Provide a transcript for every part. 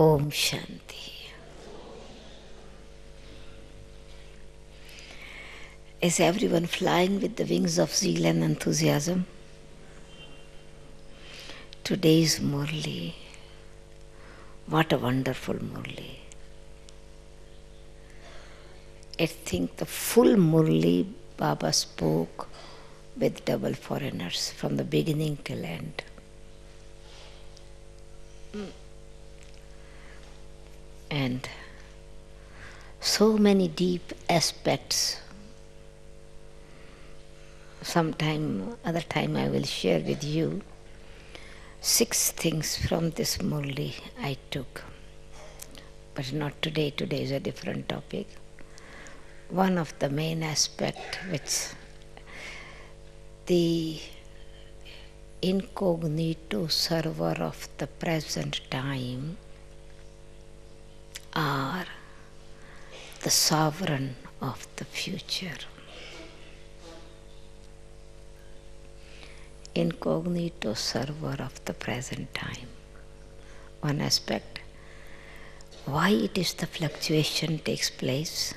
Om Shanti. Is everyone flying with the wings of zeal and enthusiasm? Today's Murli. What a wonderful Murli. I think the full Murli Baba spoke with double foreigners from the beginning till end. And so many deep aspects. Other time I will share with you 6 things from this Murli I took. But not today. Today is a different topic. One of the main aspects which the incognito server of the present time are the sovereign of the future. Incognito server of the present time. One aspect, why it is the fluctuation takes place,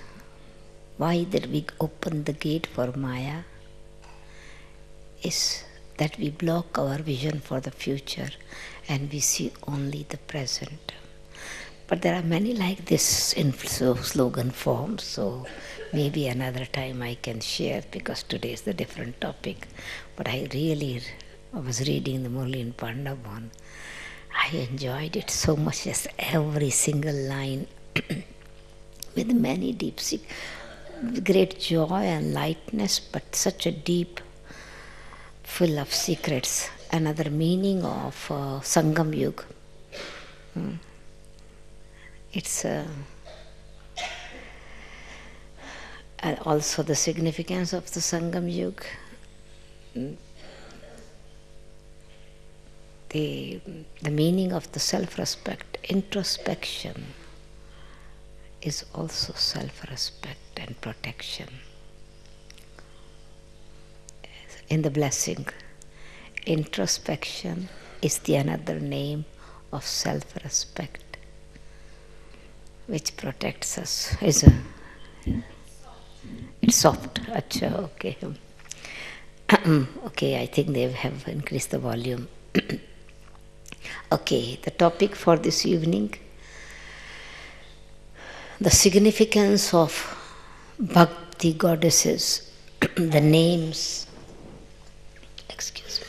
why that we open the gate for Maya, is that we block our vision for the future and we see only the present. But there are many like this in slogan form, so maybe another time I can share because today is the different topic. But I was reading the Murli in Pandavon. I enjoyed it so much, as every single line with many deep, great joy and lightness, but such a deep, full of secrets. Another meaning of Sangam Yuga. It's also the significance of the Sangam Yuga. The meaning of the self-respect, introspection is also self-respect and protection. In the blessing, introspection is the another name of self-respect, which protects us. It's soft. Achha, okay. Okay, I think they have increased the volume. Okay, the topic for this evening, the significance of Bhakti goddesses, the names. Excuse me.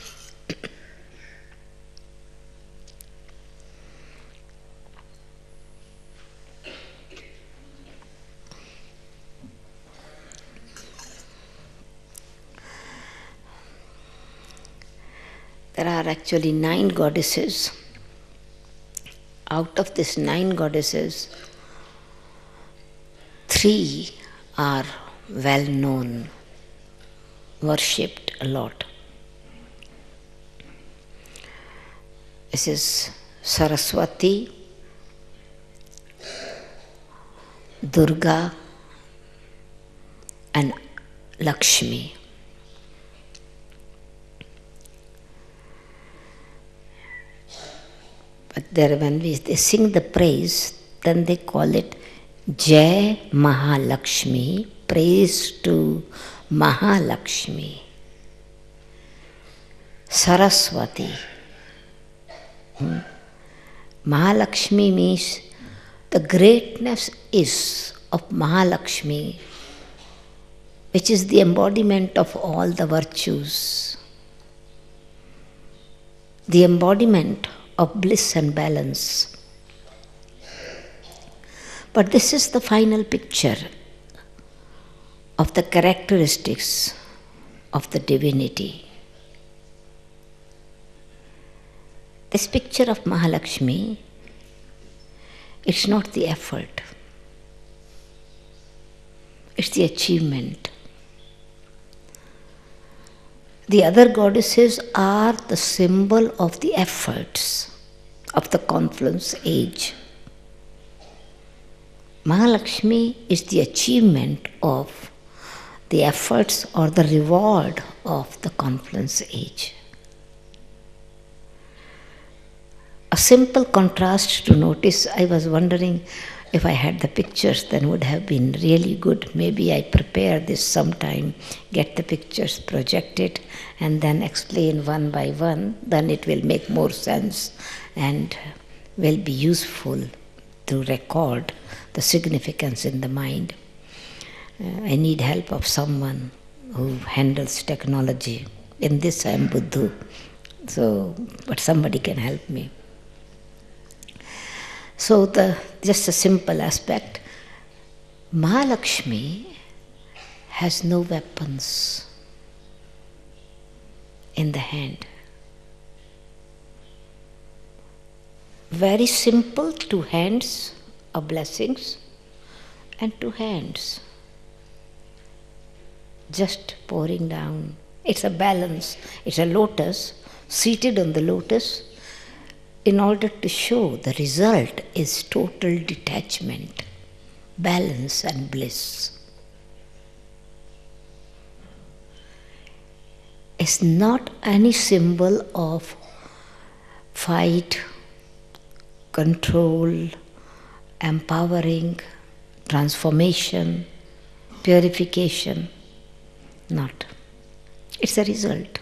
There are actually 9 goddesses. Out of these 9 goddesses, 3 are well known, worshipped a lot. This is Saraswati, Durga, and Lakshmi. But there, when they sing the praise, then they call it Jai Mahalakshmi, praise to Mahalakshmi. Saraswati. Mahalakshmi means the greatness is of Mahalakshmi, which is the embodiment of all the virtues, the embodiment of bliss and balance. But this is the final picture of the characteristics of the divinity. This picture of Mahalakshmi, it's not the effort, it's the achievement. The other goddesses are the symbol of the efforts of the confluence age. Mahalakshmi is the achievement of the efforts or the reward of the confluence age. a simple contrast to notice. I was wondering if I had the pictures, then would have been really good. Maybe I prepare this sometime, get the pictures projected, and then explain one by one. Then it will make more sense and will be useful to record the significance in the mind. I need help of someone who handles technology. In this I am Buddhu, but somebody can help me. So just a simple aspect, Mahalakshmi has no weapons in the hand. Very simple, 2 hands of blessings and 2 hands just pouring down. It's a balance, it's a lotus, seated on the lotus, in order to show the result is total detachment, balance and bliss. It's not any symbol of fight, control, empowering, transformation, purification. Not. It's a result.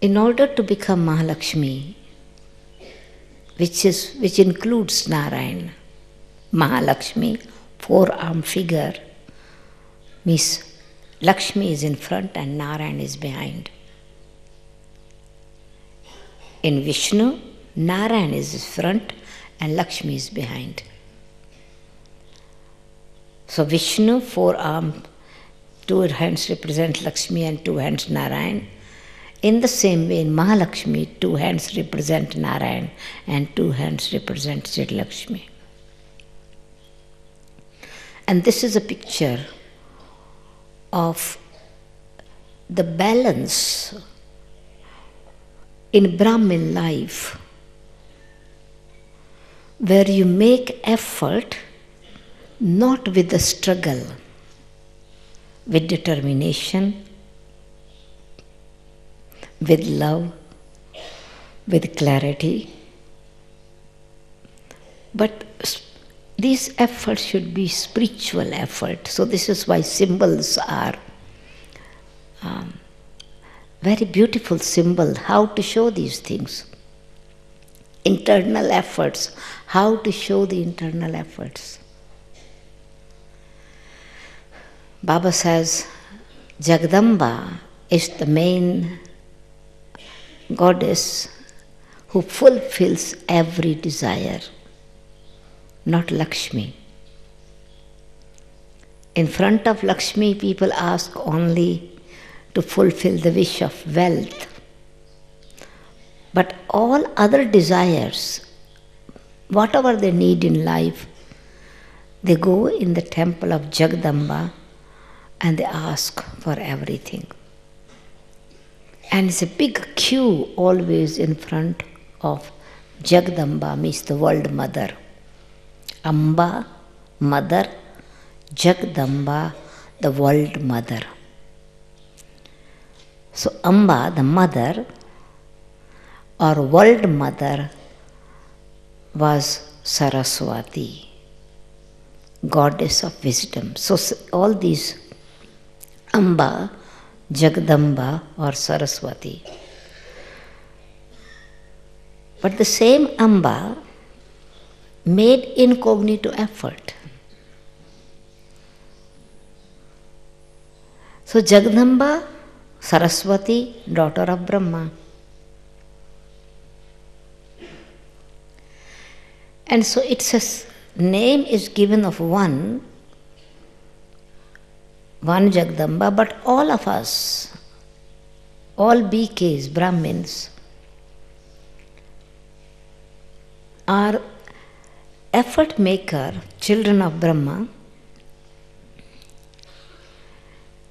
In order to become Mahalakshmi, which includes Narayan, Mahalakshmi, 4-arm figure, means Lakshmi is in front and Narayan is behind. In Vishnu, Narayan is in front and Lakshmi is behind. So Vishnu, 4-arm, 2 hands represent Lakshmi and 2 hands Narayan. In the same way, in Mahalakshmi, 2 hands represent Narayan and 2 hands represent Sri Lakshmi. And this is a picture of the balance in Brahmin life, where you make effort not with the struggle, with determination, with love, with clarity. But these efforts should be spiritual effort. So this is why symbols are very beautiful symbol, how to show these things. Internal efforts, how to show the internal efforts. Baba says, Jagdamba is the main goddess who fulfills every desire, not Lakshmi. In front of Lakshmi, people ask only to fulfill the wish of wealth. But all other desires, whatever they need in life, they go in the temple of Jagdamba and they ask for everything. And it's a big queue always in front of Jagdamba, means the world mother. Amba, mother, Jagdamba, the world mother. So Amba, the mother or world mother, was Saraswati, goddess of wisdom. So all these Amba, Jagdamba or Saraswati. But the same Amba made incognito effort. So Jagdamba, Saraswati, daughter of Brahma. And so it's a name is given of one Jagdamba, but all of us, all BKs, Brahmins, are effort maker, children of Brahma.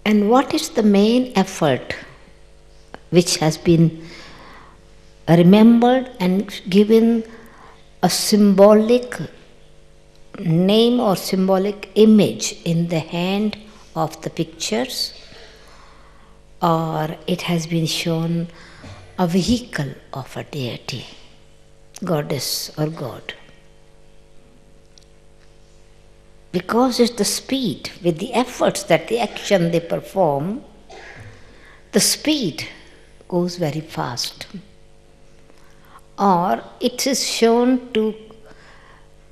And what is the main effort which has been remembered and given a symbolic name or symbolic image in the hand of the pictures? or it has been shown a vehicle of a deity, goddess or god. Because it's the speed, with the efforts that the action they perform, the speed goes very fast. Or it is shown to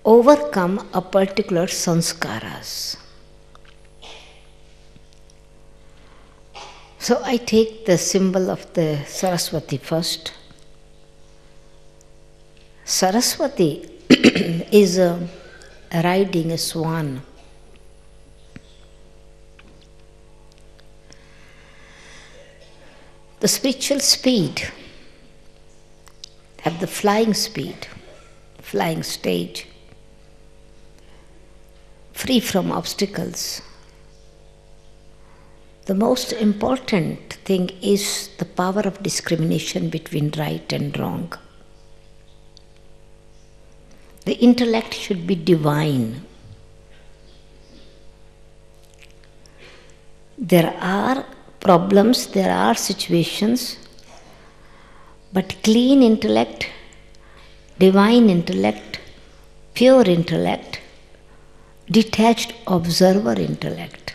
overcome a particular sanskaras. So I take the symbol of the Saraswati first. Saraswati is riding a swan. The spiritual speed have the flying speed, flying stage, free from obstacles. The most important thing is the power of discrimination between right and wrong. The intellect should be divine. There are problems, there are situations, but clean intellect, divine intellect, pure intellect, detached observer intellect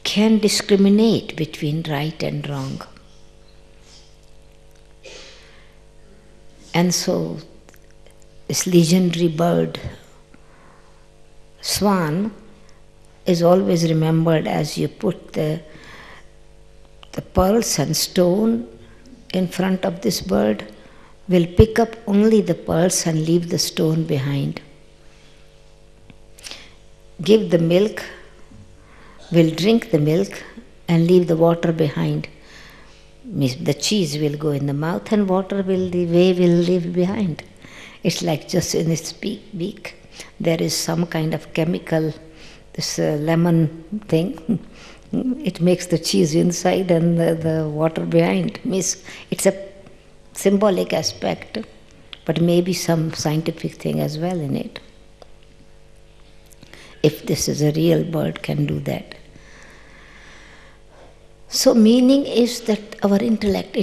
can discriminate between right and wrong. And so this legendary bird, swan, is always remembered as you put the pearls and stone in front of this bird, will pick up only the pearls and leave the stone behind. Give the milk, will drink the milk and leave the water behind. The cheese will go in the mouth and water will leave behind. It's like just in its beak. There is some kind of chemical, this lemon thing. It makes the cheese inside and the water behind. It's a symbolic aspect, but maybe some scientific thing as well in it. If this is a real bird, can do that. So meaning is that our intellect,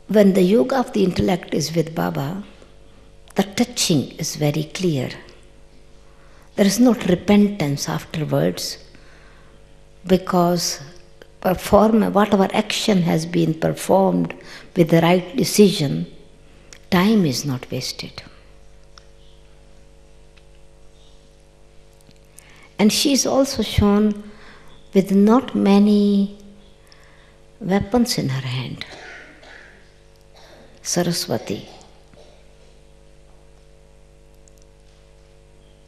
when the yoga of the intellect is with Baba, the touching is very clear. There is not repentance afterwards, because whatever action has been performed with the right decision, time is not wasted. And she is also shown with not many weapons in her hand. Saraswati.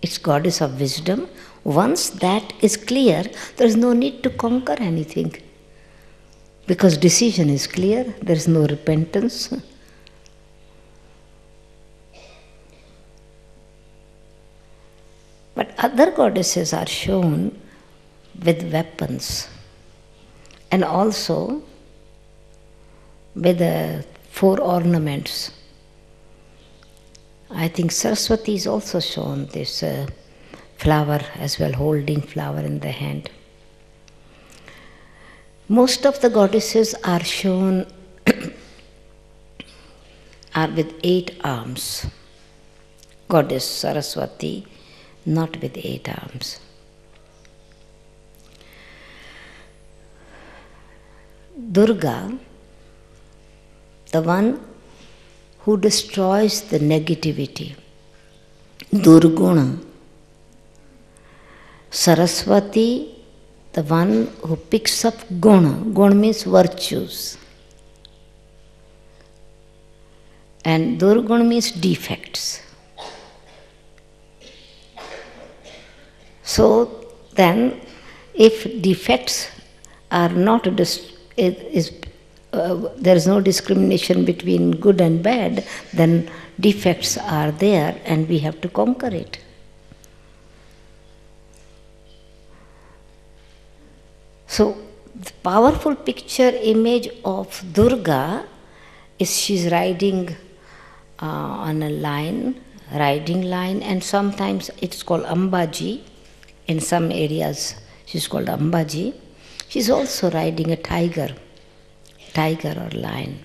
It's goddess of wisdom. Once that is clear, there is no need to conquer anything. Because decision is clear, there is no repentance. But other goddesses are shown with weapons and also with the 4 ornaments. I think Saraswati is also shown this flower as well, holding flower in the hand. Most of the goddesses are shown are with 8 arms. Goddess Saraswati, not with 8 arms. Durga, the one who destroys the negativity, Durguna. Saraswati, the one who picks up guna. Guna means virtues. And Durguna means defects. So then, if defects are not, there is no discrimination between good and bad, then defects are there and we have to conquer it. So, the powerful picture image of Durga is she's riding on a line, riding line, and sometimes it's called Ambaji. in some areas she's called Ambaji. She's also riding a tiger or lion.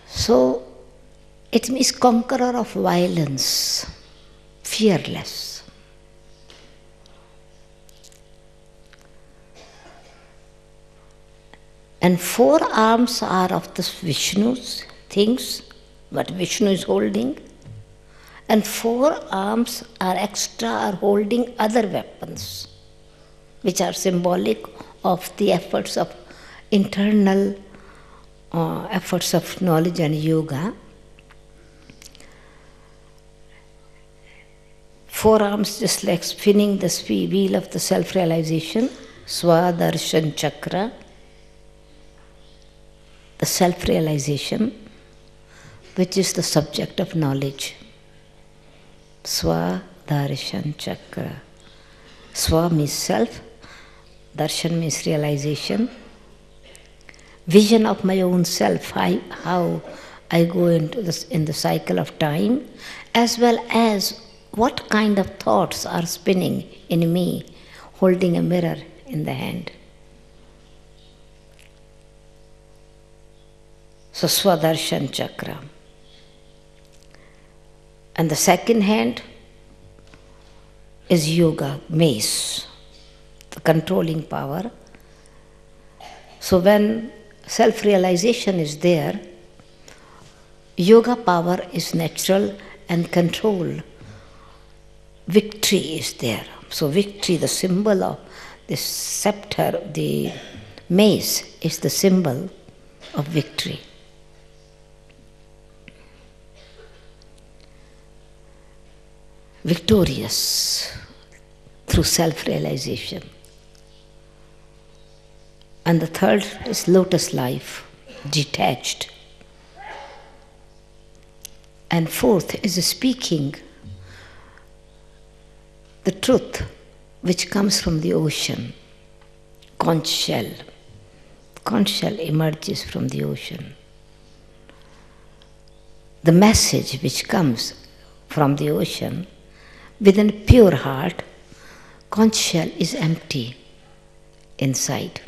So it means conqueror of violence, fearless. And 4 arms are of the Vishnu's things, what Vishnu is holding. And 4 arms are extra, are holding other weapons, which are symbolic of the efforts of internal efforts of knowledge and yoga. 4 arms just like spinning the wheel of the self-realization, Swadarshan Chakra, the self-realization, which is the subject of knowledge. Swadarshan Chakra. Swa means self, darshan means realization. Vision of my own self, how I go into this in the cycle of time, as well as what kind of thoughts are spinning in me, holding a mirror in the hand. So Swadarshan Chakra. And the second hand is yoga, mace, the controlling power. So when self-realization is there, yoga power is natural and control. Victory is there. So victory, the symbol of the scepter, the mace, is the symbol of victory. Victorious through self-realization. And the third is lotus life, detached. And fourth is speaking the truth which comes from the ocean, conch shell. Conch shell emerges from the ocean. The message which comes from the ocean, within a pure heart, conch shell is empty inside.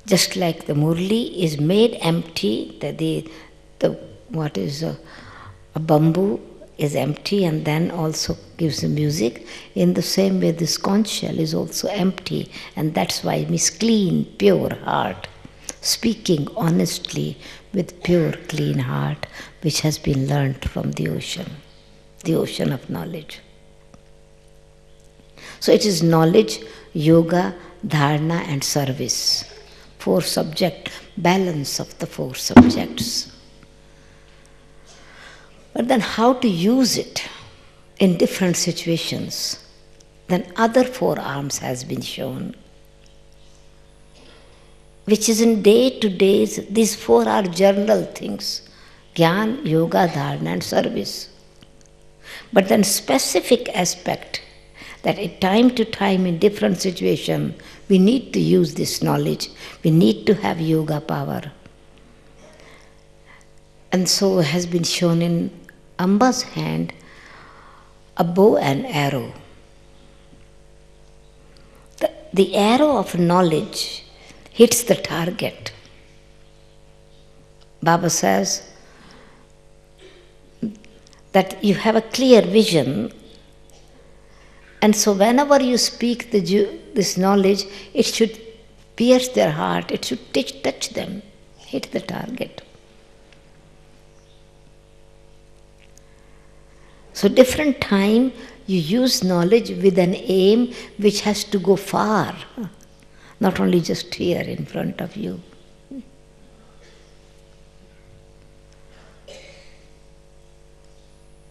Just like the murli is made empty, a bamboo is empty and then also gives the music. In the same way, this conch shell is also empty, and that's why it means clean, pure heart, speaking honestly with pure, clean heart, which has been learnt from the ocean of knowledge. So it is knowledge, yoga, dharana and service. 4 subject, balance of the 4 subjects. But then how to use it in different situations? Then other 4 arms has been shown, which is in day-to-day, these 4 are general things, Gyan, yoga, dharana and service. But then specific aspect, that at time to time in different situation, we need to use this knowledge, we need to have yoga power. And so has been shown in Amba's hand a bow and arrow. The arrow of knowledge hits the target. Baba says that you have a clear vision, and so whenever you speak this knowledge, it should pierce their heart, it should touch them, hit the target. So different time you use knowledge with an aim which has to go far, not only just here in front of you.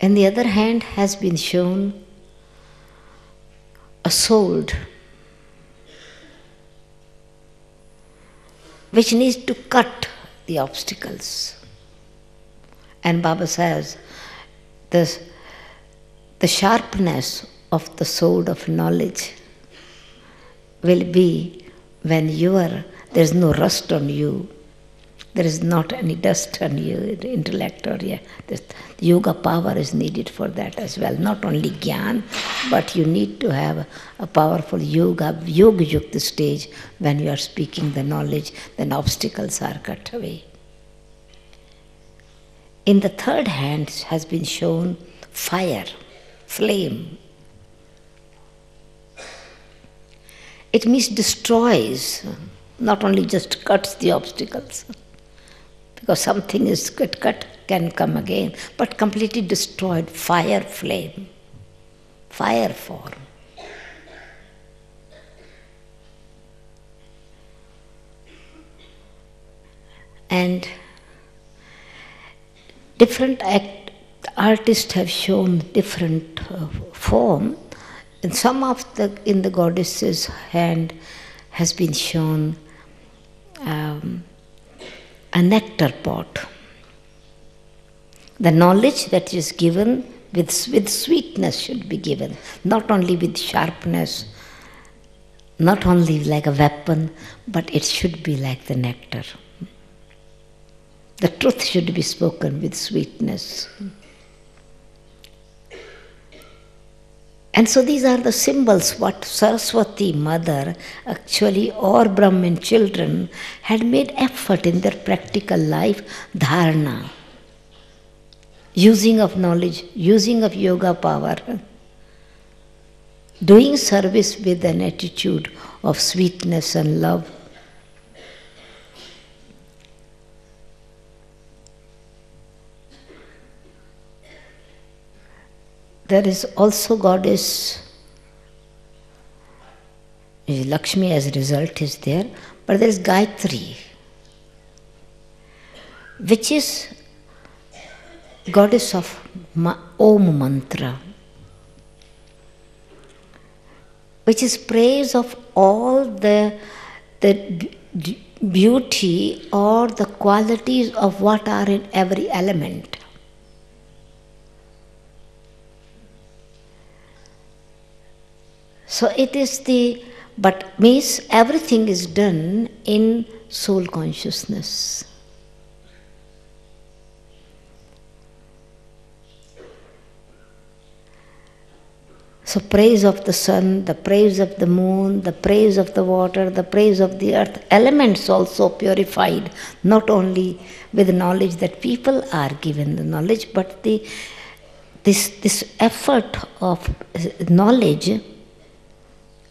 On the other hand, has been shown a sword which needs to cut the obstacles. And Baba says, the sharpness of the sword of knowledge will be when there's no rust on you, There is not any dust on your intellect, or this yoga power is needed for that as well. Not only Gyan, but you need to have a powerful yoga yukta stage when you are speaking the knowledge, then obstacles are cut away. In the third hand has been shown fire, flame. It means destroys, not only just cuts the obstacles, because something is cut can come again, but completely destroyed, fire flame, fire form. And different artists have shown different form. And some of in the goddess's hand has been shown a nectar pot. The knowledge that is given with sweetness should be given, not only with sharpness, not only like a weapon, but it should be like the nectar. The truth should be spoken with sweetness. And so these are the symbols what Saraswati mother actually, or Brahmin children had made effort in their practical life, dharana, using of knowledge, using of yoga power, doing service with an attitude of sweetness and love. There is also goddess Lakshmi as a result is there, but there is Gayatri, which is goddess of Om mantra, which is praise of all the beauty or the qualities of what are in every element. So it is but means everything is done in soul consciousness. So praise of the sun, the praise of the moon, the praise of the water, the praise of the earth, elements also purified, not only with the knowledge that people are given the knowledge, but this effort of knowledge.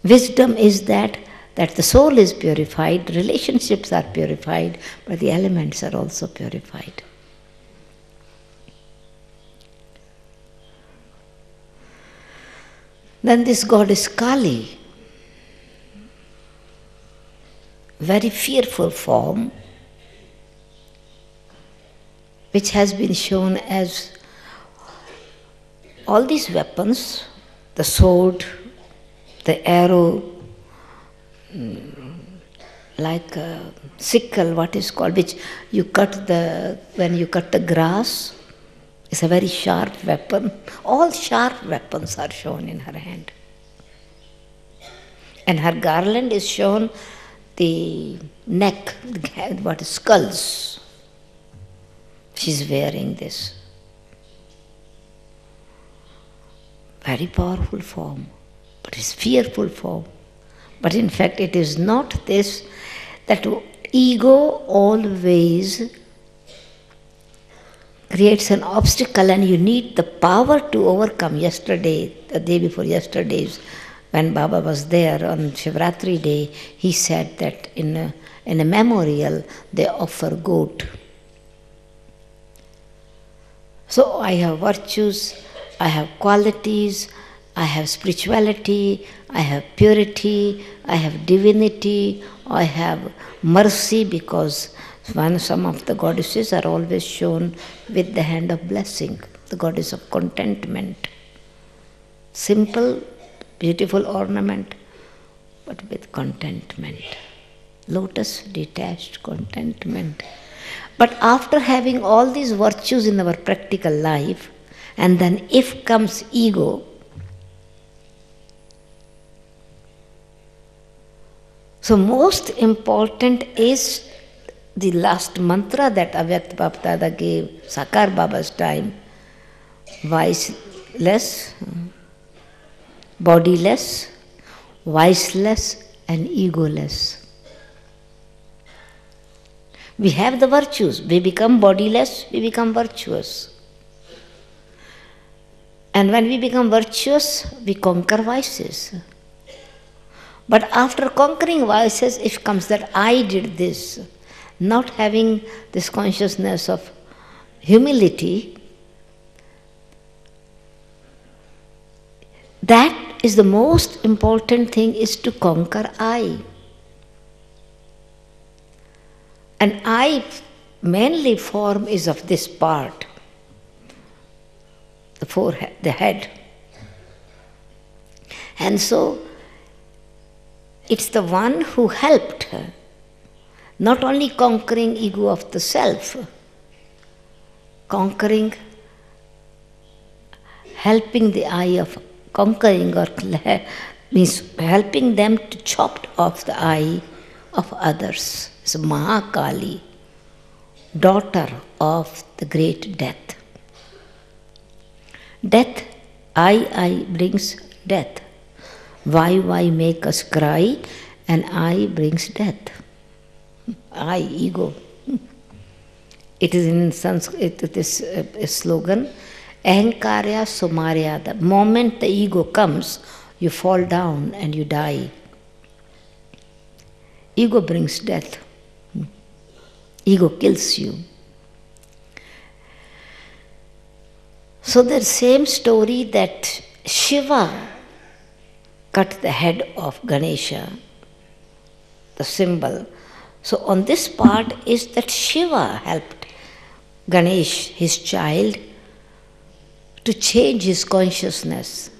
Wisdom is that the soul is purified, relationships are purified, but the elements are also purified. Then this goddess Kali, very fearful form, which has been shown as all these weapons, the sword, the arrow, like a sickle, what is called, which you cut when you cut the grass, it's a very sharp weapon. All sharp weapons are shown in her hand. And her garland is shown the neck, what is skulls. She's wearing this. Very powerful form. But it's fearful form. But in fact it is not this, that ego always creates an obstacle and you need the power to overcome. Yesterday, the day before yesterday's, when Baba was there on Shivratri day, he said that in a memorial they offer goat. So I have virtues, I have qualities, I have spirituality, I have purity, I have divinity, I have mercy, because some of the goddesses are always shown with the hand of blessing, the goddess of contentment. Simple, beautiful ornament, but with contentment. Lotus, detached contentment. But after having all these virtues in our practical life, and then if comes ego, so most important is the last mantra that Avyakt Bapdada gave, Sakar Baba's time, viceless, bodiless, viceless and egoless. We have the virtues, we become bodiless, we become virtuous. And when we become virtuous, we conquer vices. But after conquering vices, it comes that I did this, not having this consciousness of humility. That is the most important thing, is to conquer I. And I mainly form is of this part, the forehead, the head. And so it's the one who helped her, not only conquering ego of the self, conquering, helping the I of conquering, or means helping them to chop off the I of others. It's Mahakali, daughter of the great death. Death, I brings death. Why make us cry? And I brings death. I, ego. It is in Sanskrit, it is a slogan, Ahankarya Sumarya. The moment the ego comes, you fall down and you die. Ego brings death. Ego kills you. So the same story that Shiva cut the head of Ganesha, the symbol. So on this part is that Shiva helped Ganesh, his child, to change his consciousness.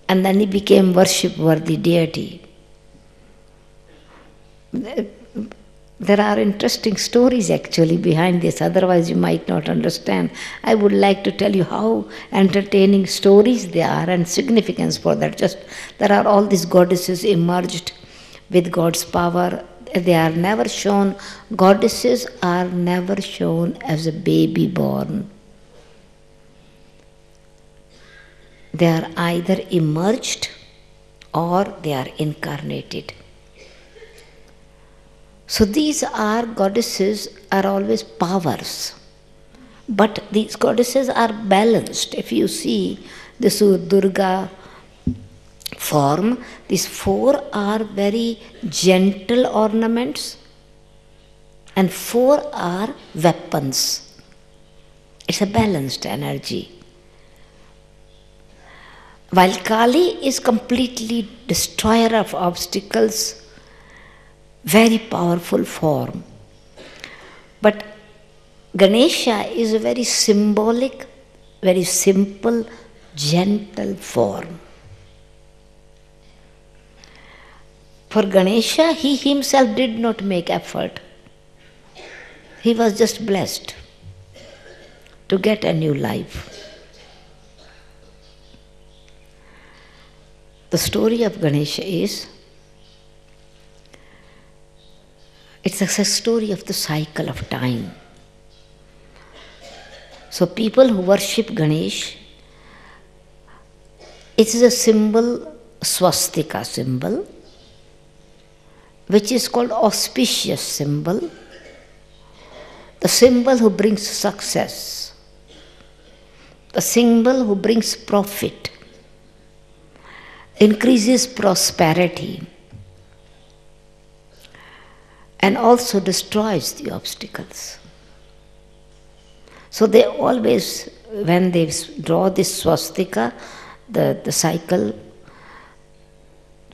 And then he became worship-worthy deity. There are interesting stories actually behind this, otherwise you might not understand. I would like to tell you how entertaining stories they are and significance for that. Just there are all these goddesses emerged with God's power. They are never shown, goddesses are never shown as a baby born. They are either emerged or they are incarnated. So these are goddesses, are always powers. But these goddesses are balanced. If you see the Durga form, these four are very gentle ornaments and four are weapons. It's a balanced energy. While Kali is completely destroyer of obstacles, very powerful form. But Ganesha is a very symbolic, very simple, gentle form. For Ganesha, he himself did not make effort. He was just blessed to get a new life. The story of Ganesha is, it's a story of the cycle of time. So people who worship Ganesh, it is a symbol, swastika symbol, which is called auspicious symbol, the symbol who brings success, the symbol who brings profit, increases prosperity, and also destroys the obstacles. So they always, when they draw this swastika, the cycle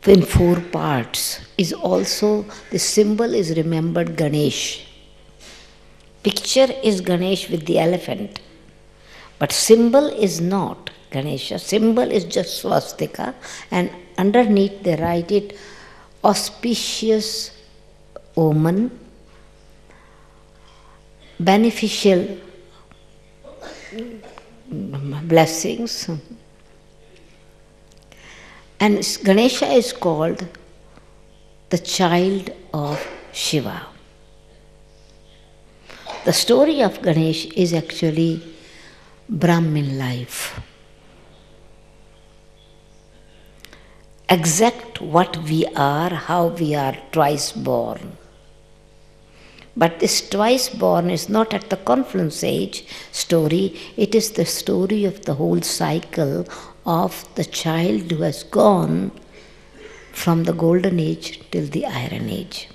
in four parts is also, the symbol is remembered Ganesh. Picture is Ganesh with the elephant, but symbol is not Ganesha. Symbol is just swastika, and underneath they write it auspicious omen, beneficial blessings. And Ganesha is called the child of Shiva. The story of Ganesh is actually Brahmin life. Exact what we are, how we are twice born. But this twice born is not at the confluence age story, it is the story of the whole cycle of the child who has gone from the golden age till the iron age.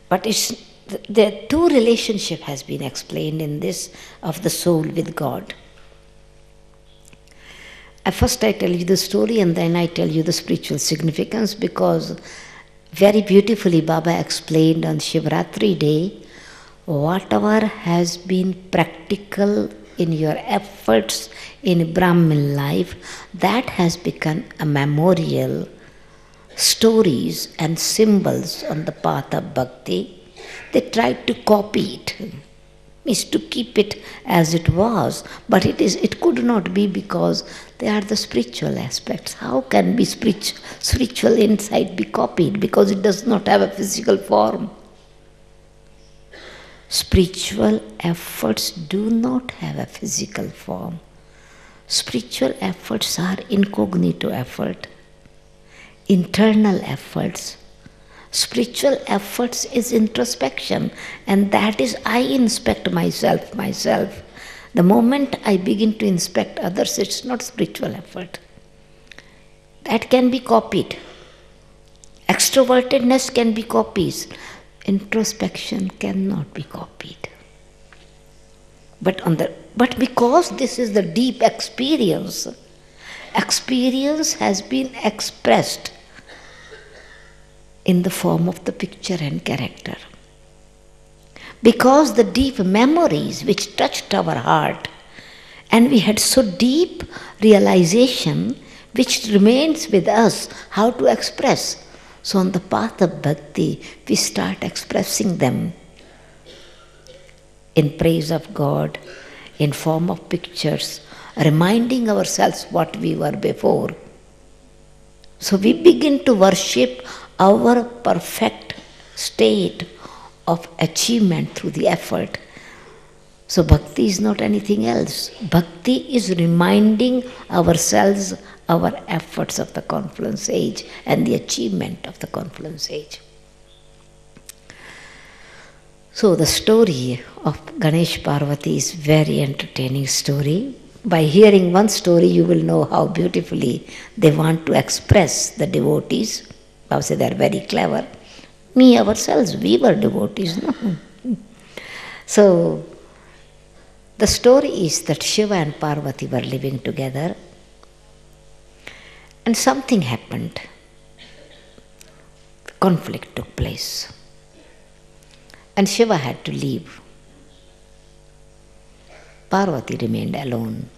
But the two relationship has been explained in this of the soul with God. First I tell you the story and then I tell you the spiritual significance, because very beautifully Baba explained on Shivratri day, whatever has been practical in your efforts in Brahmin life, that has become a memorial, stories and symbols on the path of bhakti. They tried to copy it, means to keep it as it was, but it could not be, because they are the spiritual aspects. How can be spiritual insight be copied? Because it does not have a physical form. Spiritual efforts do not have a physical form. Spiritual efforts are incognito effort, internal efforts. Spiritual efforts is introspection, and that is I inspect myself. The moment I begin to inspect others, it's not spiritual effort. That can be copied. Extrovertedness can be copied. Introspection cannot be copied. But because this is the deep experience has been expressed in the form of the picture and character. Because the deep memories which touched our heart, and we had so deep realization which remains with us, how to express. So on the path of bhakti, we start expressing them in praise of God, in form of pictures, reminding ourselves what we were before. So we begin to worship our perfect state of achievement through the effort. So bhakti is not anything else. Bhakti is reminding ourselves our efforts of the confluence age and the achievement of the confluence age. So the story of Ganesh Parvati is very entertaining story. By hearing one story, you will know how beautifully they want to express the devotees. Baba said they are very clever. Me, ourselves, we were devotees, no? So, the story is that Shiva and Parvati were living together, and something happened. Conflict took place, and Shiva had to leave. Parvati remained alone.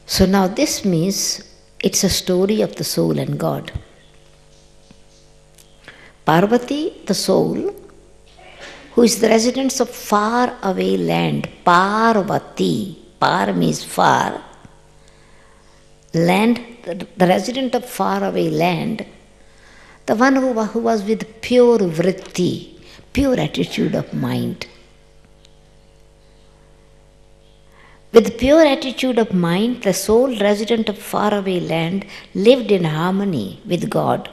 So now this means it's a story of the soul and God. Parvati, the soul, who is the residence of far away land, Parvati, Par means far, land, the resident of far away land, the one who was with pure vritti, pure attitude of mind. With pure attitude of mind, the soul resident of faraway land lived in harmony with God.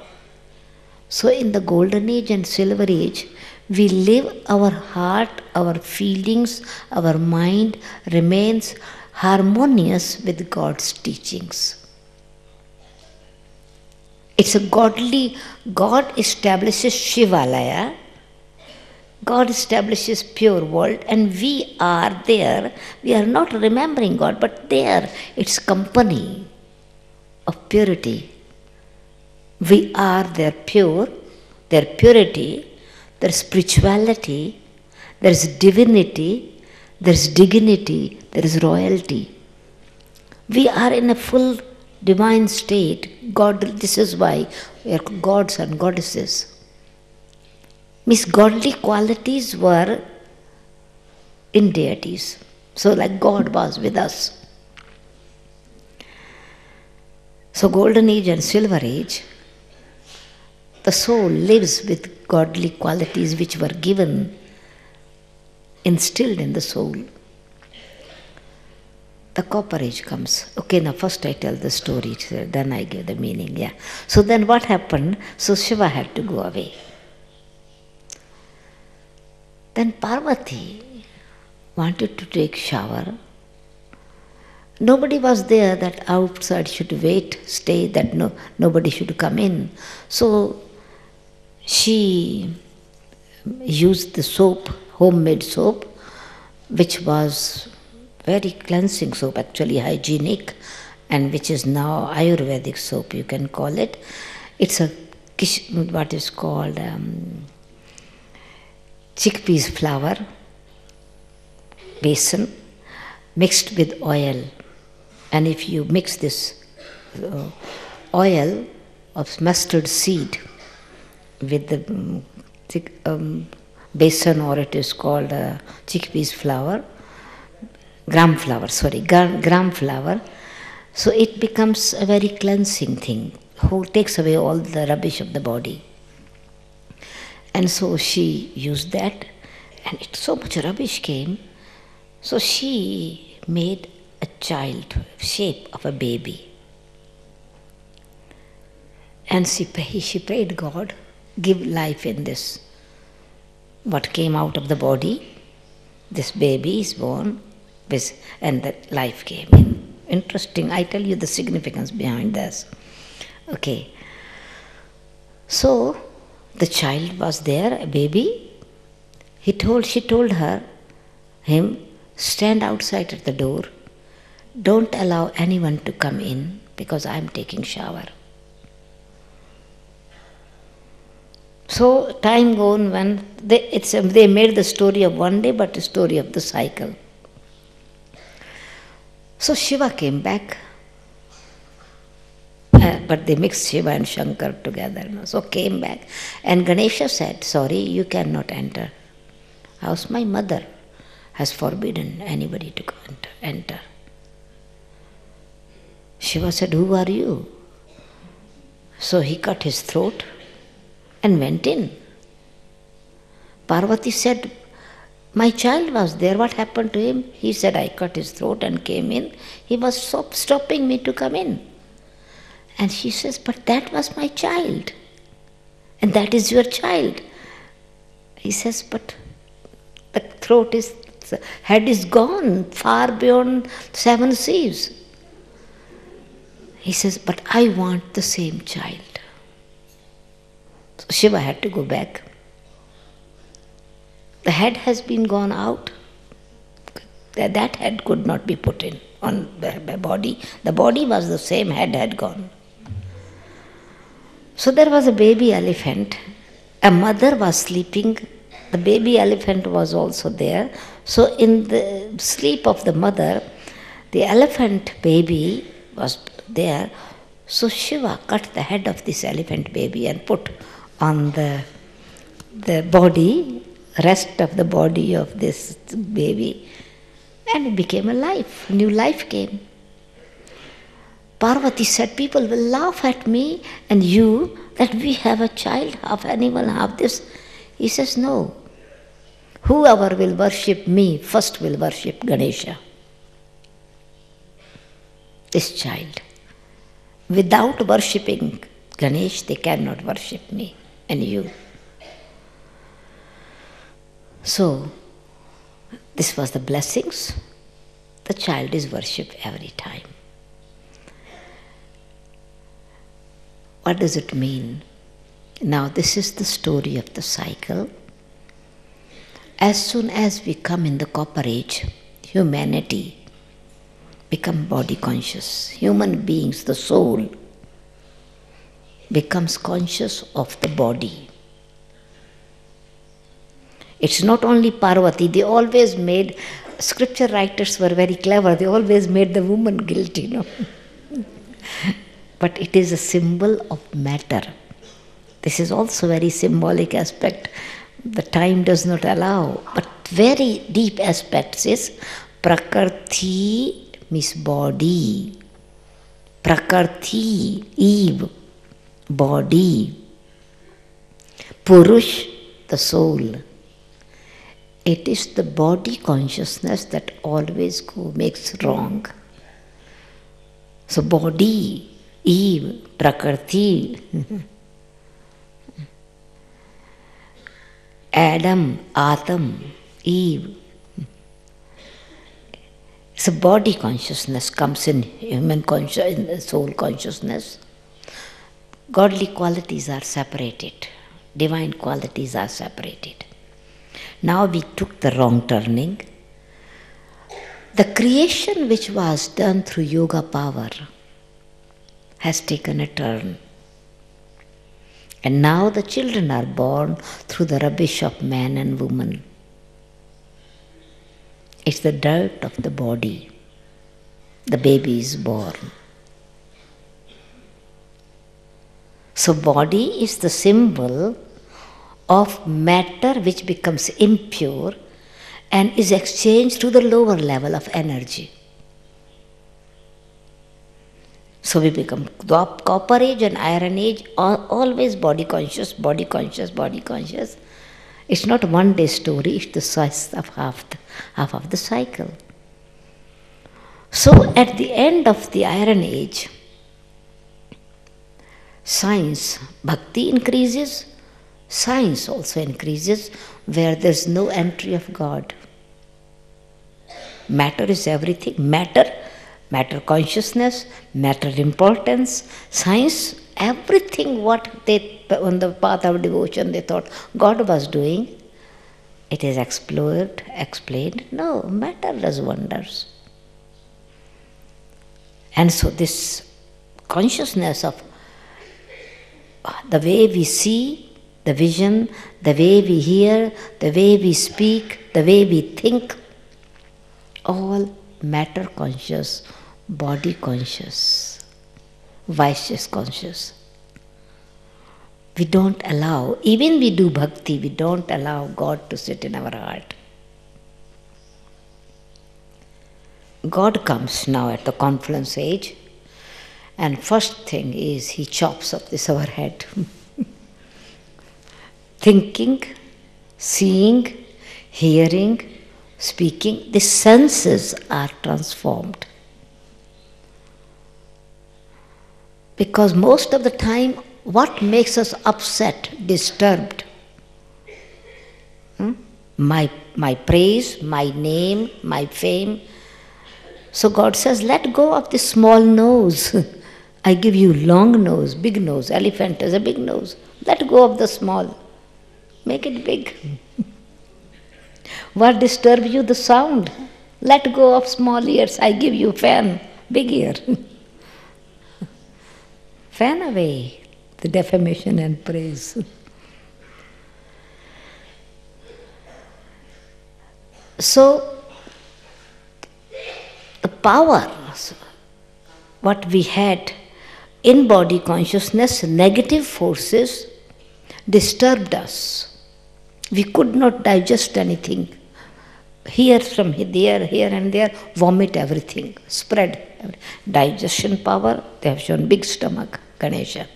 So in the golden age and silver age, we live our heart, our feelings, our mind remains harmonious with God's teachings. It's a godly, God establishes Shivalaya, God establishes pure world, and we are there. We are not remembering God, but there it's company of purity. We are their pure, their purity, their spirituality, there is divinity, there is dignity, there is royalty. We are in a full divine state. God, this is why we are gods and goddesses. Means godly qualities were in deities. So like God was with us. So golden age and silver age, the soul lives with godly qualities which were given, instilled in the soul. The copper age comes. Okay, now first I tell the story, then I give the meaning. Yeah. So then what happened? So Shiva had to go away. Then Parvati wanted to take shower. Nobody was there that outside should wait, stay, that nobody should come in. So she used the soap, homemade soap, which was very cleansing soap, actually hygienic, and which is now Ayurvedic soap, you can call it. It's a what is called chickpeas flour, basin, mixed with oil. And if you mix this oil of mustard seed with the basin, or it is called chickpeas flour, gram flour, so it becomes a very cleansing thing, takes away all the rubbish of the body. And so she used that, and so much rubbish came, so she made a child, shape of a baby. And she prayed God, give life in this. What came out of the body, this baby is born, and that life came in. Interesting, I tell you the significance behind this. Okay. So, the child was there, a baby. She told him, stand outside at the door. Don't allow anyone to come in because I am taking shower. So time gone when they made the story of one day, but a story of the cycle. So Shiva came back, but they mixed Shiva and Shankar together. So came back, and Ganesha said, sorry, you cannot enter. House, my mother has forbidden anybody to enter. Shiva said, who are you? So he cut his throat and went in. Parvati said, my child was there, what happened to him? He said, I cut his throat and came in. He was stopping me to come in. And she says, but that was my child. And that is your child. He says, but the head is gone far beyond 7 seas. He says, but I want the same child. So Shiva had to go back. The head has been gone out. That head could not be put in on the body. The body was the same, head had gone. So there was a baby elephant. A mother was sleeping. The baby elephant was also there. So in the sleep of the mother, the elephant baby was there. So Shiva cut the head of this elephant baby and put on the body, rest of the body of this baby, and it became alive. New life came. Parvati said, people will laugh at me and you that we have a child, half animal, half this. He says, no. Whoever will worship me first will worship Ganesha. This child. Without worshipping Ganesh, they cannot worship me and you. So, this was the blessings. The child is worshipped every time. What does it mean? Now, this is the story of the cycle. As soon as we come in the copper age, humanity become body conscious. Human beings, the soul, becomes conscious of the body. It's not only Parvati, they always made, scripture writers were very clever, they always made the woman guilty, But it is a symbol of matter. This is also very symbolic aspect. The time does not allow, but very deep aspects is Prakrti means body. Prakrti, Eve, body. Purush, the soul. It is the body consciousness that always makes wrong. So body, Eve, Prakriti, Adam, Atom, Eve. So body consciousness comes in human in the soul consciousness. Godly qualities are separated. Divine qualities are separated. Now we took the wrong turning. The creation which was done through yoga power has taken a turn. And now the children are born through the rubbish of man and woman. It's the dirt of the body. The baby is born. So body is the symbol of matter which becomes impure and is exchanged to the lower level of energy. So we become copper age and iron age, always body conscious, body conscious, body conscious. It's not one day story, it's the size of half of the cycle. So at the end of the iron age, science, bhakti increases, science also increases where there's no entry of God. Matter is everything. Matter consciousness, matter importance, science, everything what they, on the path of devotion they thought God was doing, it is explored, explained. No, matter does wonders. And so this consciousness of the way we see, the vision, the way we hear, the way we speak, the way we think, all matter conscious, body conscious, vicious conscious. We don't allow, even we do bhakti, we don't allow God to sit in our heart. God comes now at the confluence age, and first thing is He chops off this our head. Thinking, seeing, hearing, speaking, the senses are transformed. Because most of the time, what makes us upset, disturbed? My praise, my name, my fame. So God says, let go of this small nose. I give you long nose, big nose. Elephant has a big nose. Let go of the small. Make it big. What disturbs you? The sound. Let go of small ears. I give you fan, big ear. Fan away the defamation and praise. So, the power, what we had in body consciousness, negative forces disturbed us. We could not digest anything. Here, from there, here and there, vomit everything, spread. Digestion power, they have shown big stomach, Ganesha.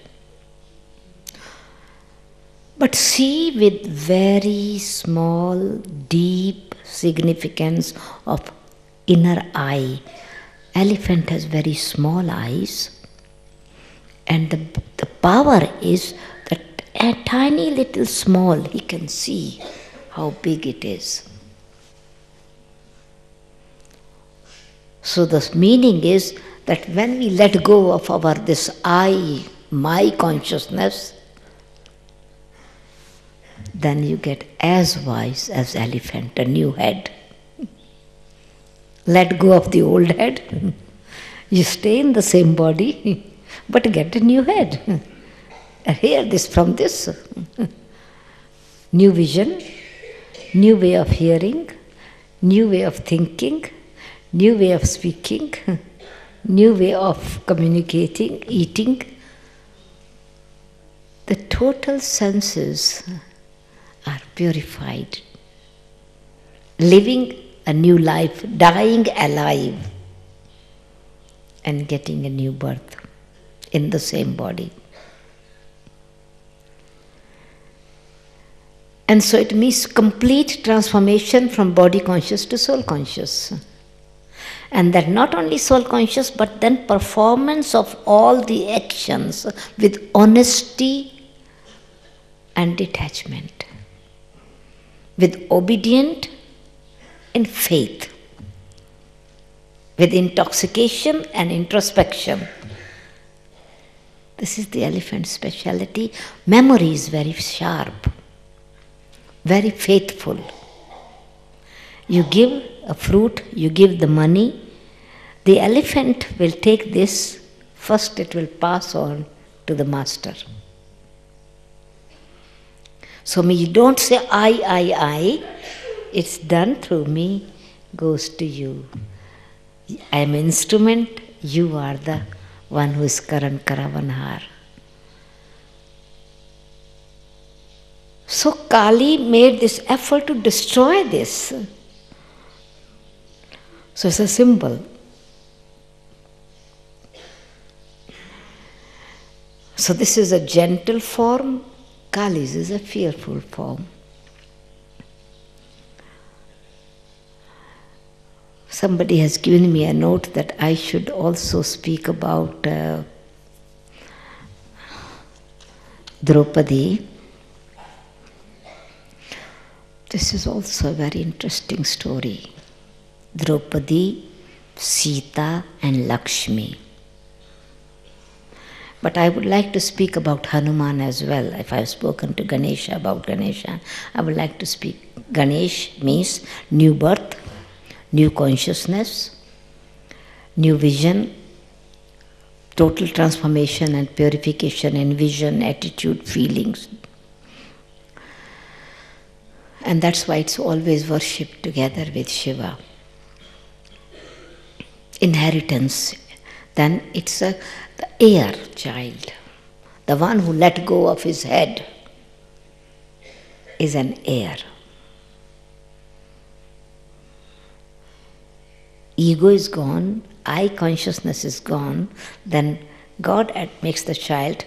But see with very small, deep significance of inner eye. Elephant has very small eyes, and the power is that a tiny little small, he can see how big it is. So the meaning is that when we let go of our this I, my consciousness, then you get as wise as elephant, a new head. Let go of the old head. You stay in the same body, but get a new head. Hear this from this. New vision, new way of hearing, new way of thinking, new way of speaking, new way of communicating, eating. The total senses are purified. Living a new life, dying alive, and getting a new birth in the same body. And so it means complete transformation from body conscious to soul conscious. And that not only soul conscious, but then performance of all the actions with honesty and detachment, with obedience and faith, with intoxication and introspection. This is the elephant's speciality. Memory is very sharp, very faithful. You give a fruit, you give the money, the elephant will take this, first it will pass on to the master. So you don't say I, it's done through me, goes to you. I am instrument, you are the one who is Karan Karavanhar. So Kali made this effort to destroy this. So it's a symbol. So this is a gentle form, Kali's is a fearful form. Somebody has given me a note that I should also speak about Draupadi. This is also a very interesting story. Draupadi, Sita and Lakshmi. But I would like to speak about Hanuman as well. If I've spoken to Ganesha about Ganesha, I would like to speak. Ganesh means new birth, new consciousness, new vision, total transformation and purification in vision, attitude, feelings. And that's why it's always worshipped together with Shiva. Inheritance, then it's the heir child. The one who let go of his head is an heir. Ego is gone, I consciousness is gone, then God makes the child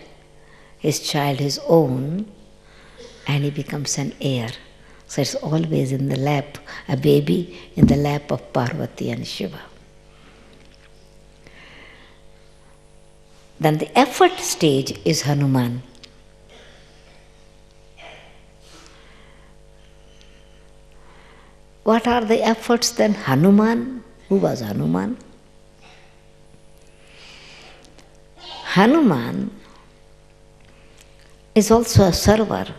his own, and he becomes an heir. So it's always in the lap, a baby in the lap of Parvati and Shiva. Then the effort stage is Hanuman. What are the efforts then? Hanuman. Who was Hanuman? Hanuman is also a server.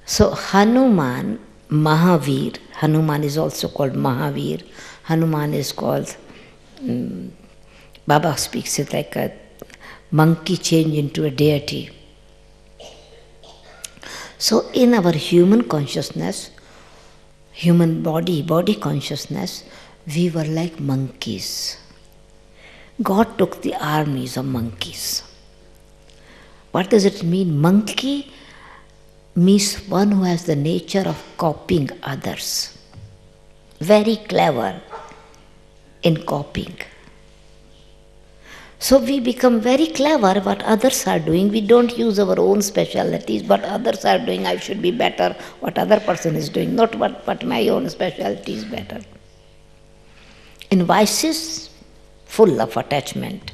So Hanuman, Mahavir, Hanuman is also called Mahavir. Hanuman is called, Baba speaks it like a monkey changed into a deity. So in our human consciousness, human body consciousness, we were like monkeys. God took the armies of monkeys. What does it mean? Monkey means one who has the nature of copying others. Very clever in copying. So we become very clever what others are doing. We don't use our own specialities, but others are doing, I should be better, what other person is doing, not what my own speciality is better. In vices, full of attachment.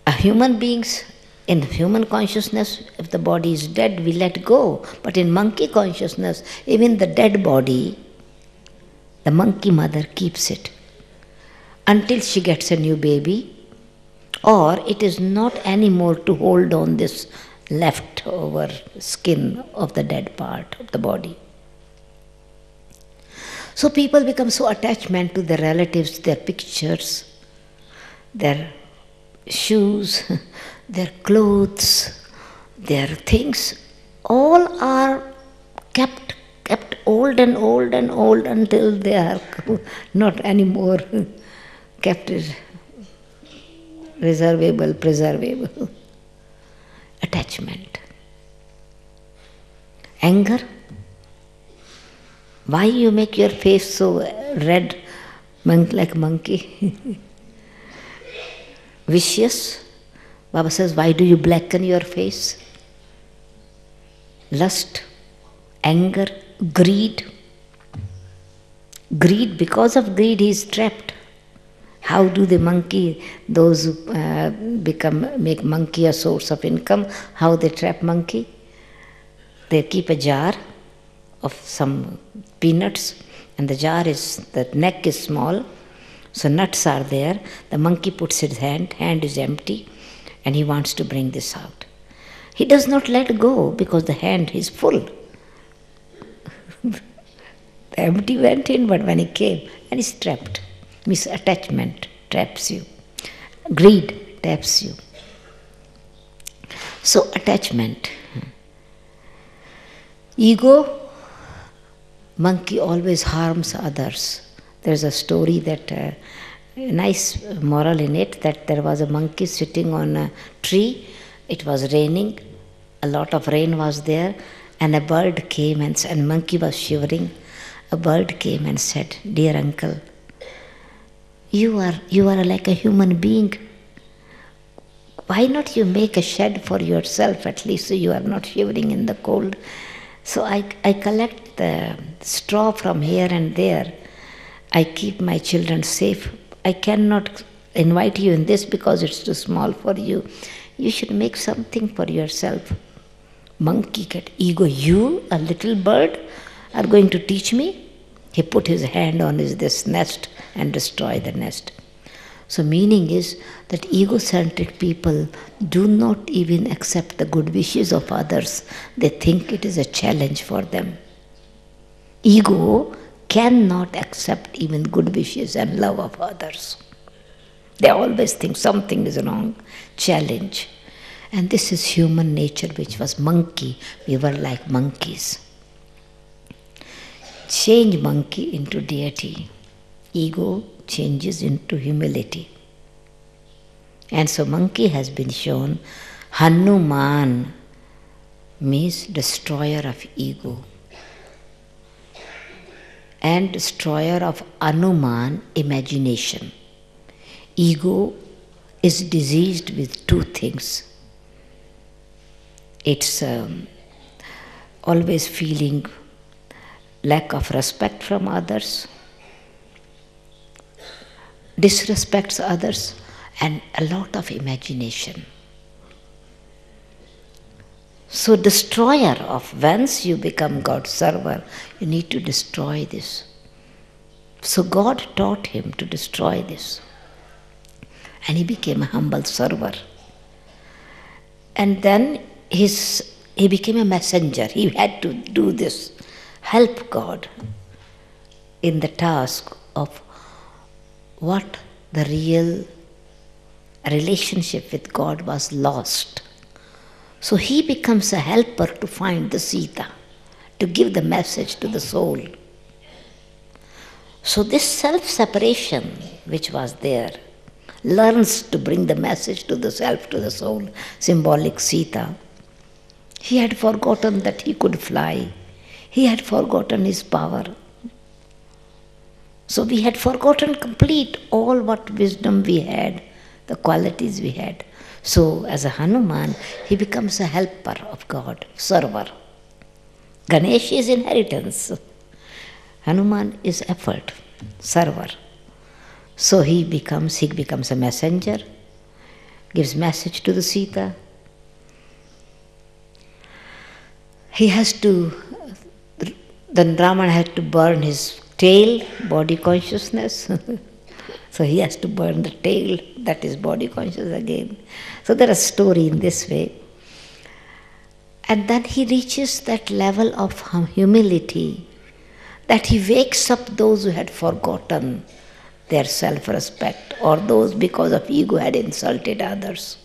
A human beings, in human consciousness, if the body is dead, we let go. But in monkey consciousness, even the dead body, the monkey mother keeps it until she gets a new baby, or it is not anymore to hold on this leftover skin of the dead part of the body. So people become so attachment to their relatives, their pictures, their shoes, their clothes, their things, all are kept old and old and old until they are not anymore kept preservable. Attachment. Anger. Why you make your face so red, like monkey? Vicious. Baba says, why do you blacken your face? Lust, anger, greed. Greed, because of greed he is trapped. How do the monkey, those who make monkey a source of income, how they trap monkey? They keep a jar of some peanuts, and the neck is small, so nuts are there. The monkey puts his hand is empty, and he wants to bring this out. He does not let go because the hand is full. The empty went in, but when he came, and he's trapped. Misattachment traps you. Greed traps you. So attachment. Ego, monkey always harms others. There's a story that, a nice moral in it, that there was a monkey sitting on a tree. It was raining. A lot of rain was there, and a bird came and monkey was shivering. A bird came and said, "Dear uncle, you are like a human being. Why not you make a shed for yourself at least so you are not shivering in the cold? So I collect the straw from here and there. I keep my children safe. I cannot invite you in this because it's too small for you. You should make something for yourself." Monkey get ego. You, a little bird, are going to teach me? He put his hand on this nest and destroyed the nest. So meaning is that egocentric people do not even accept the good wishes of others. They think it is a challenge for them. Ego cannot accept even good wishes and love of others. They always think something is wrong, challenge. And this is human nature, which was monkey. We were like monkeys. Change monkey into deity. Ego changes into humility. And so monkey has been shown, Hanuman means destroyer of ego, and destroyer of Anuman, imagination. Ego is diseased with two things. It's always feeling lack of respect from others, disrespects others, and a lot of imagination. So destroyer of, once you become God's server, you need to destroy this. So God taught him to destroy this. And he became a humble server. And then he became a messenger. He had to do this, help God in the task of what the real relationship with God was lost. So he becomes a helper to find the Sita, to give the message to the soul. So this self-separation which was there learns to bring the message to the self, to the soul, symbolic Sita. He had forgotten that he could fly. He had forgotten his power. So we had forgotten complete all what wisdom we had, the qualities we had. So as a Hanuman, he becomes a helper of God, server. Ganesh is inheritance. Hanuman is effort, server. So he becomes a messenger, gives message to the Sita. Then Raman had to burn his tail, body consciousness. So he has to burn the tail, that is body conscious again. So there is a story in this way. And then he reaches that level of humility, that he wakes up those who had forgotten their self-respect, or those because of ego had insulted others.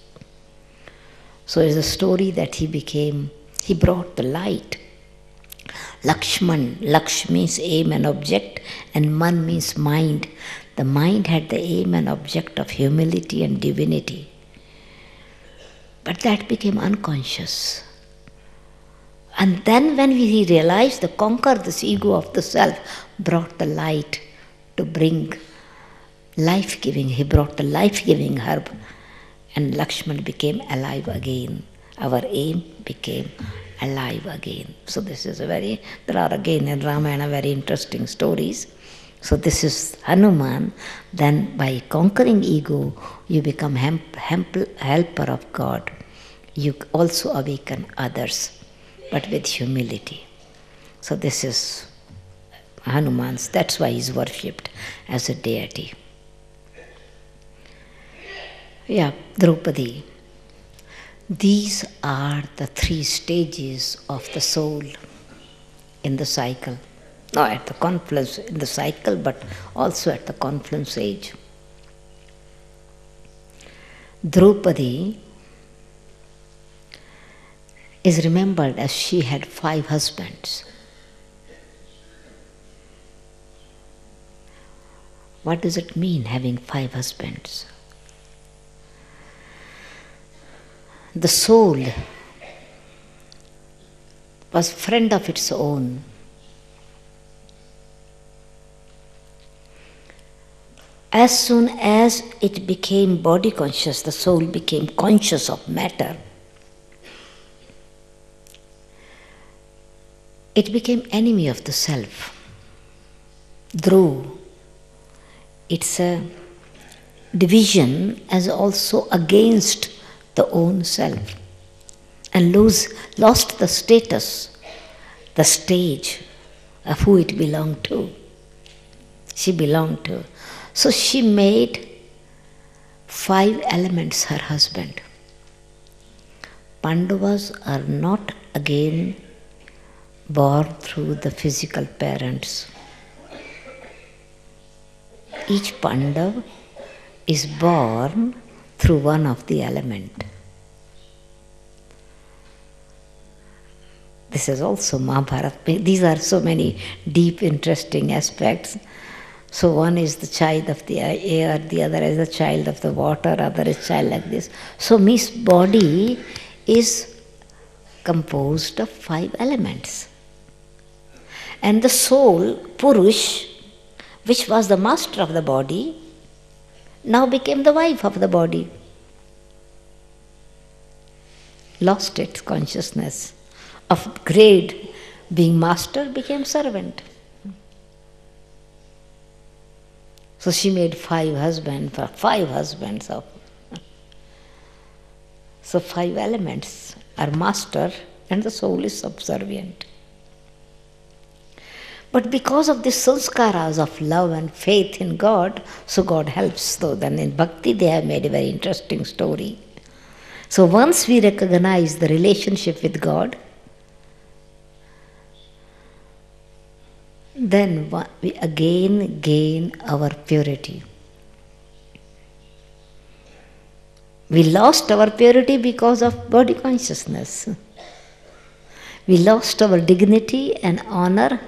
So it's a story that he brought the light. Lakshman, Laksh means aim and object, and Man means mind. The mind had the aim and object of humility and divinity. But that became unconscious. And then when he realized to conquer this ego of the self, brought the light to bring life-giving. He brought the life-giving herb and Lakshman became alive again. Our aim became alive again. So this is there are again in Ramayana very interesting stories. So this is Hanuman. Then by conquering ego, you become helper of God. You also awaken others, but with humility. So this is Hanuman's, that's why he is worshipped as a deity. Yeah, Draupadi. These are the 3 stages of the soul in the cycle. Not at the confluence in the cycle, but also at the confluence age. Draupadi is remembered as she had 5 husbands. What does it mean, having 5 husbands? The soul was friend of its own. As soon as it became body conscious, the soul became conscious of matter. It became enemy of the self. Dhruv, it's a division as also against the own self, and lost the status, the stage of who it belonged to. She belonged to. So she made 5 elements her husband. Pandavas are not again born through the physical parents. Each Pandav is born through one of the element. This is also Mahabharata. These are so many deep, interesting aspects. So one is the child of the air, the other is the child of the water, other is child like this. So Miss body is composed of 5 elements. And the soul, Purush, which was the master of the body, now became the wife of the body. Lost its consciousness of grade, being master became servant. So she made 5 husbands for 5 husbands of. So 5 elements are master and the soul is subservient. But because of the sanskaras of love and faith in God, so God helps. So then in Bhakti they have made a very interesting story. So once we recognize the relationship with God, then we again gain our purity. We lost our purity because of body consciousness. We lost our dignity and honor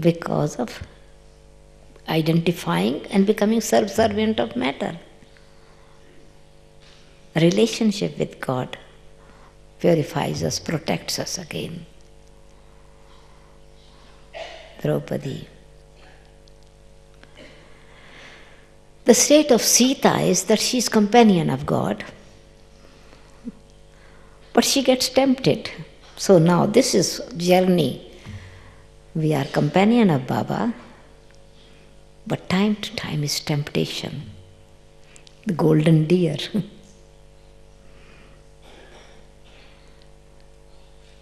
because of identifying and becoming subservient of matter. Relationship with God purifies us, protects us again. Draupadi. The state of Sita is that she is companion of God, but she gets tempted. So now this is journey. We are companion of Baba, but time to time is temptation. The golden deer.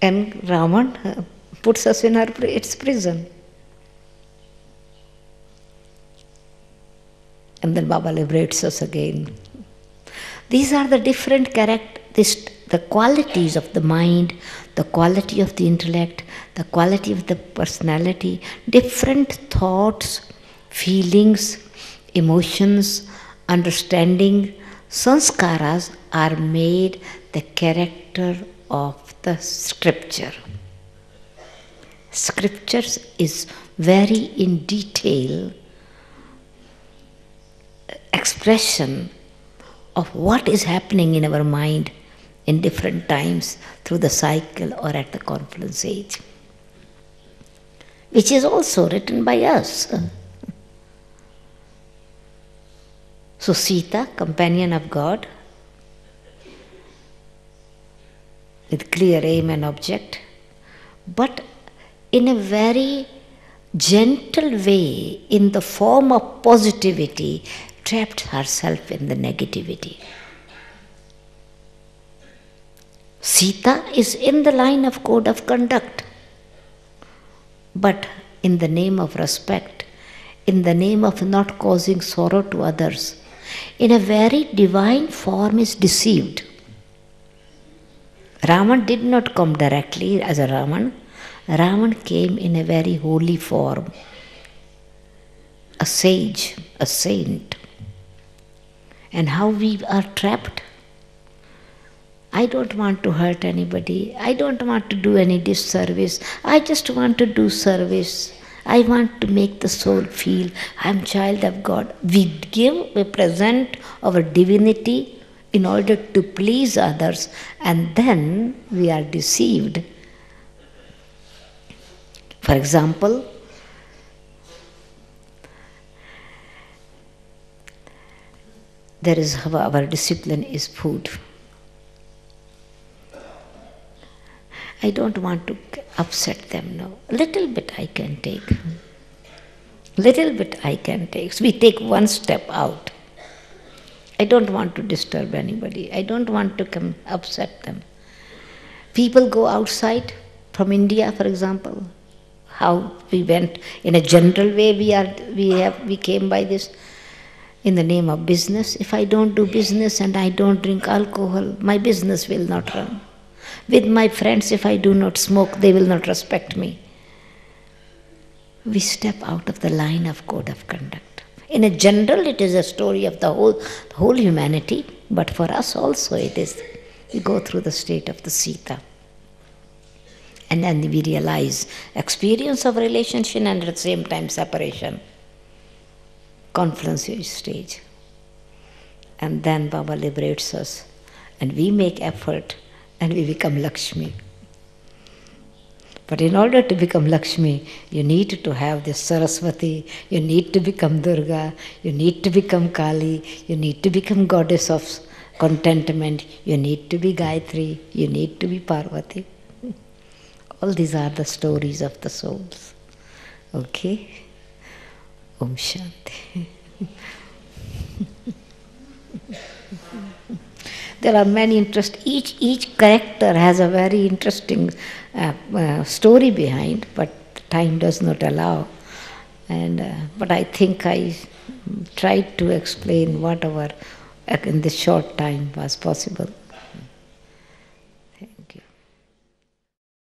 And Raman puts us in its prison. And then Baba liberates us again. These are the different the qualities of the mind, the quality of the intellect, the quality of the personality, different thoughts, feelings, emotions, understanding, sanskaras are made the character of the scripture. Scriptures is very in detail expression of what is happening in our mind in different times through the cycle or at the confluence age, which is also written by us. So Sita, companion of God, with clear aim and object, but in a very gentle way, in the form of positivity, trapped herself in the negativity. Sita is in the line of code of conduct, but in the name of respect, in the name of not causing sorrow to others, in a very divine form is deceived. Ravan did not come directly as a Ravan. Ravan came in a very holy form, a sage, a saint. And how we are trapped? I don't want to hurt anybody. I don't want to do any disservice. I just want to do service. I want to make the soul feel I am child of God. We give, we present our divinity in order to please others, and then we are deceived. For example, there is our discipline is food. I don't want to upset them now. A little bit I can take. Little bit I can take. So we take one step out. I don't want to disturb anybody. I don't want to upset them. People go outside from India, for example. How we went in a general way. We came by this in the name of business. If I don't do business and I don't drink alcohol, my business will not run. With my friends, if I do not smoke, they will not respect me. We step out of the line of code of conduct. In a general, it is a story of the whole humanity, but for us also it is. We go through the state of the Sita. And then we realize experience of relationship and at the same time separation. Confluence stage. And then Baba liberates us. And we make effort and we become Lakshmi. But in order to become Lakshmi, you need to have this Saraswati, you need to become Durga, you need to become Kali, you need to become goddess of contentment, you need to be Gayatri, you need to be Parvati. All these are the stories of the souls. Okay? Om Shanti. There are many interesting, each character has a very interesting story behind, but time does not allow. But I think I tried to explain whatever in this short time was possible.